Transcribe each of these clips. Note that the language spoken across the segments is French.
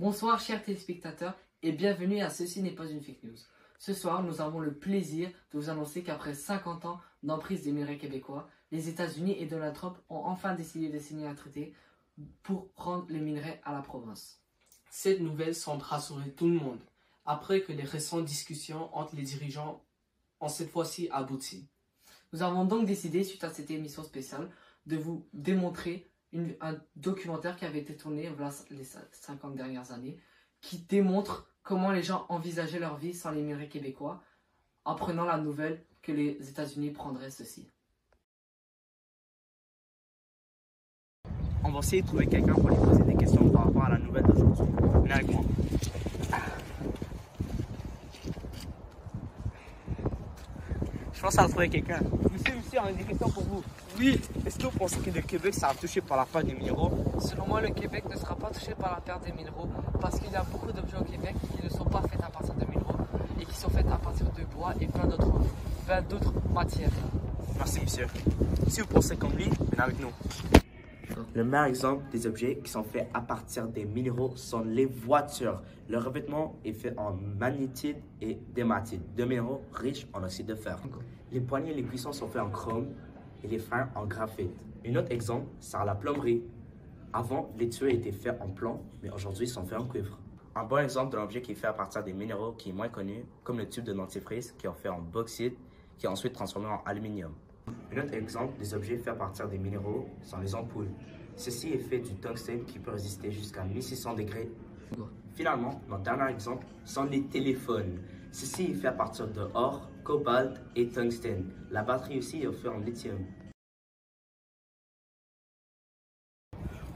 Bonsoir chers téléspectateurs et bienvenue à Ceci n'est pas une fake news. Ce soir, nous avons le plaisir de vous annoncer qu'après 50 ans d'emprise des minerais québécois, les États-Unis et Donald Trump ont enfin décidé de signer un traité pour rendre les minerais à la province. Cette nouvelle semble rassurer tout le monde, après que les récentes discussions entre les dirigeants ont cette fois-ci abouti. Nous avons donc décidé, suite à cette émission spéciale, de vous démontrer un documentaire qui avait été tourné les 50 dernières années, qui démontre comment les gens envisageaient leur vie sans les minerais québécois, en prenant la nouvelle que les États-Unis prendraient ceci. On va essayer de trouver quelqu'un pour lui poser des questions par rapport à la nouvelle d'aujourd'hui. Venez avec moi. Je pense à trouver quelqu'un. Monsieur, on a des questions pour vous. Oui, Est-ce que vous pensez que le Québec sera touché par la perte des minéraux? Selon moi, le Québec ne sera pas touché par la perte des minéraux parce qu'il y a beaucoup d'objets au Québec qui ne sont pas faits à partir de minéraux et qui sont faits à partir de bois et plein d'autres matières. Merci, monsieur. Si vous pensez comme lui, venez avec nous. Le meilleur exemple des objets qui sont faits à partir des minéraux sont les voitures. Le revêtement est fait en magnétite et d'hématite, deux minéraux riches en oxyde de fer. Les poignées et les cuissons sont faits en chrome et les freins en graphite. Un autre exemple, c'est la plomberie. Avant, les tuyaux étaient faits en plomb, mais aujourd'hui, ils sont faits en cuivre. Un bon exemple d'un objet qui est fait à partir des minéraux qui est moins connu, comme le tube de dentifrice qui est fait en bauxite, qui est ensuite transformé en aluminium. Un autre exemple des objets faits à partir des minéraux sont les ampoules. Ceci est fait du tungstène qui peut résister jusqu'à 1600 degrés. Finalement, notre dernier exemple sont les téléphones. Ceci est fait à partir de or, cobalt et tungstène. La batterie aussi est faite en lithium.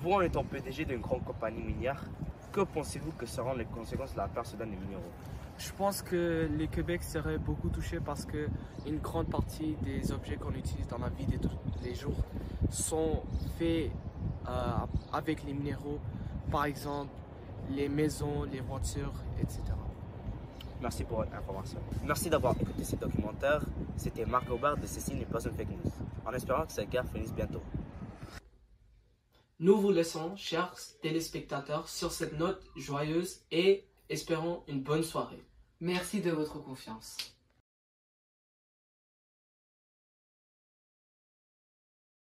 Vous, en étant PDG d'une grande compagnie minière, que pensez-vous que seront les conséquences de la perte soudaine des minéraux? je pense que le Québec serait beaucoup touché parce que une grande partie des objets qu'on utilise dans la vie de tous les jours sont faits avec les minéraux, par exemple les maisons, les voitures, etc. Merci pour votre information. Merci d'avoir écouté ce documentaire. C'était Marc Aubert de Ceci n'est pas une fake news. En espérant que cette guerre finisse bientôt. Nous vous laissons, chers téléspectateurs, sur cette note joyeuse et espérons une bonne soirée. Merci de votre confiance.